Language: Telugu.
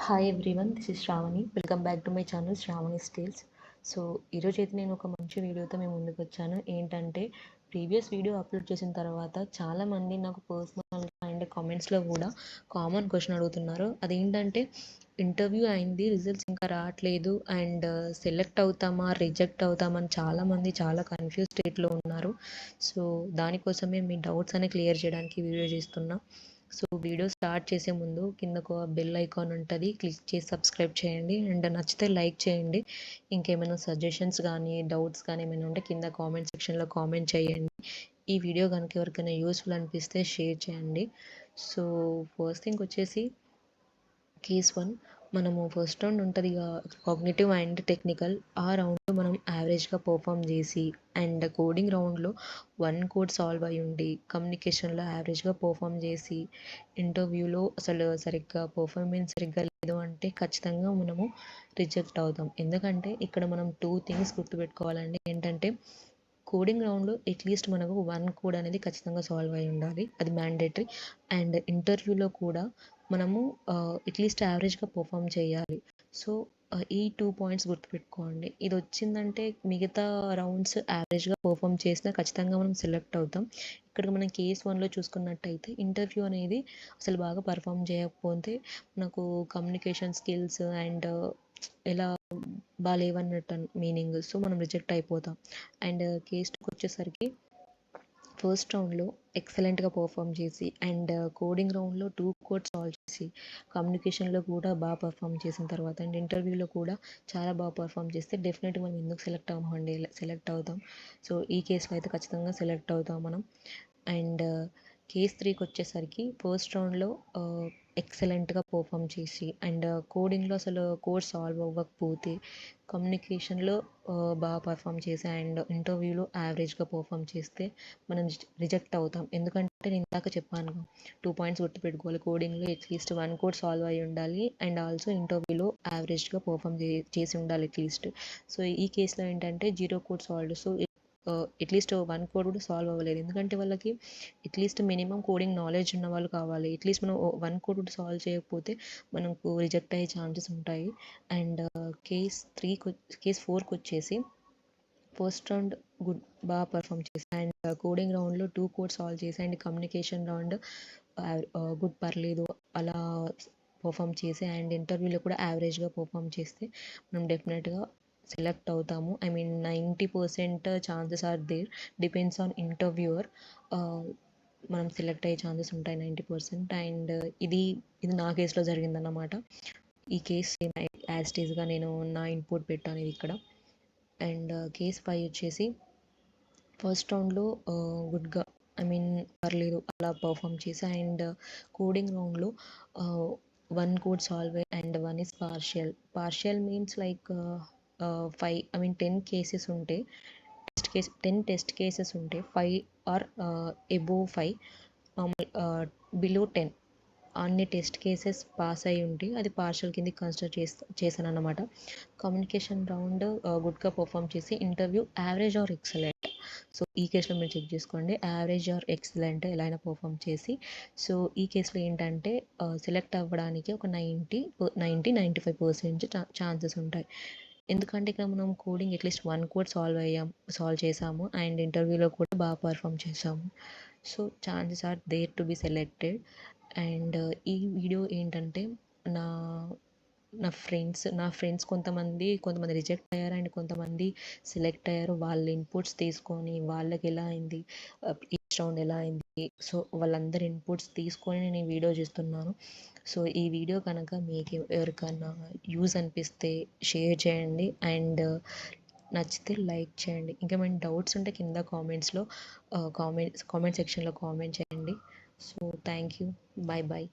Hi everyone, this is Shravani. Welcome back to my channel Shravani's tales. So ఈరోజు అయితే నేను ఒక మంచి వీడియోతో మేము ముందుకు వచ్చాను. ఏంటంటే ప్రీవియస్ వీడియో అప్లోడ్ చేసిన తర్వాత చాలామంది నాకు పర్సనల్గా అండ్ కామెంట్స్లో కూడా కామన్ క్వశ్చన్ అడుగుతున్నారు. అదేంటంటే ఇంటర్వ్యూ అయింది, రిజల్ట్స్ ఇంకా రావట్లేదు అండ్ సెలెక్ట్ అవుతామా రిజెక్ట్ అవుతామని చాలామంది చాలా కన్ఫ్యూజ్ స్టేట్లో ఉన్నారు. సో దానికోసమే మీ డౌట్స్ అని క్లియర్ చేయడానికి వీడియో చేస్తున్నా. సో వీడియో స్టార్ట్ చేసే ముందు కింద ఒక బెల్ ఐకాన్ ఉంటుంది, క్లిక్ చేసి సబ్స్క్రైబ్ చేయండి అండ్ నచ్చితే లైక్ చేయండి. ఇంకేమైనా సజెషన్స్ కానీ డౌట్స్ కానీ ఏమైనా ఉంటే కింద కామెంట్ సెక్షన్లో కామెంట్ చేయండి. ఈ వీడియో కనుక ఎవరికైనా యూస్ఫుల్ అనిపిస్తే షేర్ చేయండి. సో ఫస్ట్ థింగ్ వచ్చేసి కేస్ 1 మనము ఫస్ట్ రౌండ్ ఉంటుంది కాగ్నిటివ్ అండ్ టెక్నికల్. ఆ రౌండ్లో మనం యావరేజ్గా పర్ఫామ్ చేసి అండ్ కోడింగ్ రౌండ్లో 1 కోడ్ సాల్వ్ అయి ఉండి కమ్యూనికేషన్లో యావరేజ్గా పర్ఫామ్ చేసి ఇంటర్వ్యూలో అసలు పర్ఫార్మెన్స్ సరిగ్గా లేదు అంటే ఖచ్చితంగా మనము రిజెక్ట్ అవుతాం. ఎందుకంటే ఇక్కడ మనం 2 థింగ్స్ గుర్తుపెట్టుకోవాలండి. ఏంటంటే కోడింగ్ రౌండ్లో అట్లీస్ట్ మనకు 1 కోడ్ అనేది ఖచ్చితంగా సాల్వ్ అయి ఉండాలి, అది మ్యాండేటరీ. అండ్ ఇంటర్వ్యూలో కూడా మనము అట్లీస్ట్ యావరేజ్గా పర్ఫామ్ చేయాలి. సో ఈ 2 పాయింట్స్ గుర్తుపెట్టుకోండి. ఇది వచ్చిందంటే మిగతా రౌండ్స్ యావరేజ్గా పర్ఫామ్ చేసినా ఖచ్చితంగా మనం సెలెక్ట్ అవుతాం. ఇక్కడ మనం కేస్ 1లో చూసుకున్నట్టయితే ఇంటర్వ్యూ అనేది అసలు బాగా పర్ఫామ్ చేయకపోతే మనకు కమ్యూనికేషన్ స్కిల్స్ అండ్ ఎలా బాగాలేవన్నట్టు మీనింగ్. సో మనం రిజెక్ట్ అయిపోతాం. అండ్ కేస్ 2కి వచ్చేసరికి ఫస్ట్ రౌండ్లో ఎక్సలెంట్గా పర్ఫామ్ చేసి అండ్ కోడింగ్ రౌండ్లో 2 కోడ్ సాల్వ్ చేసి కమ్యూనికేషన్లో కూడా బాగా పర్ఫామ్ చేసిన తర్వాత అండ్ ఇంటర్వ్యూలో కూడా చాలా బాగా పర్ఫామ్ చేస్తే డెఫినెట్గా మనం ఎందుకు సెలెక్ట్ అవ్వమండి, సెలెక్ట్ అవుతాం. సో ఈ కేసులో అయితే ఖచ్చితంగా సెలెక్ట్ అవుతాం మనం. అండ్ కేస్ 3కి వచ్చేసరికి ఫస్ట్ రౌండ్లో ఎక్సలెంట్గా పర్ఫామ్ చేసి అండ్ కోడింగ్లో అసలు కోడ్ సాల్వ్ అవ్వకపోతే కమ్యూనికేషన్లో బాగా పర్ఫామ్ చేసి అండ్ ఇంటర్వ్యూలో యావరేజ్గా పర్ఫామ్ చేస్తే మనం రిజెక్ట్ అవుతాం. ఎందుకంటే నేను ఇందాక చెప్పాను 2 పాయింట్స్ గుర్తుపెట్టుకోవాలి. కోడింగ్లో అట్లీస్ట్ 1 కోడ్ సాల్వ్ అయి ఉండాలి అండ్ ఆల్సో ఇంటర్వ్యూలో యావరేజ్గా పర్ఫామ్ చేసి ఉండాలి అట్లీస్ట్. సో ఈ కేసులో ఏంటంటే 0 code solve. So at least 1 code కూడా సాల్వ్ అవ్వలేదు. ఎందుకంటే వాళ్ళకి అట్లీస్ట్ మినిమం కోడింగ్ నాలెడ్జ్ ఉన్న వాళ్ళు కావాలి. అట్లీస్ట్ మనం 1 కోడ్ కూడా సాల్వ్ చేయకపోతే మనకు రిజెక్ట్ అయ్యే ఛాన్సెస్ ఉంటాయి. అండ్ కేస్ 4కి వచ్చేసి ఫస్ట్ రౌండ్ బాగా పర్ఫామ్ చేసి అండ్ కోడింగ్ రౌండ్లో 2 కోడ్ సాల్వ్ చేసి అండ్ కమ్యూనికేషన్ రౌండ్ గుడ్ పర్లేదు అలా పర్ఫామ్ చేసి అండ్ ఇంటర్వ్యూలో కూడా యావరేజ్గా పర్ఫామ్ చేస్తే మనం డెఫినెట్గా సెలెక్ట్ అవుతాము. 90% chances are there, depends on interviewer. మనం సెలెక్ట్ అయ్యే ఛాన్సెస్ ఉంటాయి 90%. అండ్ ఇది నా కేసులో జరిగిందన్నమాట. ఈ కేస్ సేమ్ యాజ్ ఇట్ ఈస్గా నేను నా ఇన్పుట్ పెట్టాను ఇది ఇక్కడ. అండ్ కేస్ 5 వచ్చేసి ఫస్ట్ రౌండ్లో గుడ్గా పర్లేదు అలా పర్ఫామ్ చేసి అండ్ కోడింగ్ రౌండ్లో 1 code solve and 1 is partial means like 10 cases ఉంటే 10 టెస్ట్ కేసెస్ ఉంటే 5 ఆర్ అబోవ్ 5, బిలో 10 అన్ని టెస్ట్ కేసెస్ పాస్ అయి ఉంటే అది పార్షల్ కింద కన్సిడర్ చేశాను అన్నమాట. కమ్యూనికేషన్ రౌండ్ గుడ్గా పర్ఫామ్ చేసి interview average are excellent. So ఈ కేసులో మీరు చెక్ చేసుకోండి, యావరేజ్ ఆర్ ఎక్సలెంట్ ఎలా అయినా పర్ఫామ్ చేసి. సో ఈ కేసులో ఏంటంటే సెలెక్ట్ అవ్వడానికి ఒక 90-95% ఛాన్సెస్ ఉంటాయి. ఎందుకంటే ఇక్కడ మనం కోడింగ్ అట్లీస్ట్ 1 కోడ్ సాల్వ్ చేసాము అండ్ ఇంటర్వ్యూలో కూడా బాగా పర్ఫామ్ చేసాము. So chances are there to be selected. And ఈ వీడియో ఏంటంటే నా ఫ్రెండ్స్ కొంతమంది రిజెక్ట్ అయ్యారు అండ్ కొంతమంది సెలెక్ట్ అయ్యారు. వాళ్ళ ఇన్పుట్స్ తీసుకొని వాళ్ళకి ఎలా అయింది, ఈచ్ రౌండ్ ఎలా అయింది, సో వాళ్ళందరి ఇన్పుట్స్ తీసుకొని నేను ఈ వీడియో చేస్తున్నాను. సో ఈ వీడియో కనుక మీకు ఎవరికైనా యూజ్ అనిపిస్తే షేర్ చేయండి అండ్ నచ్చితే లైక్ చేయండి. ఇంకేమైనా డౌట్స్ ఉంటే కింద కామెంట్ సెక్షన్లో కామెంట్ చేయండి. So thank you, bye.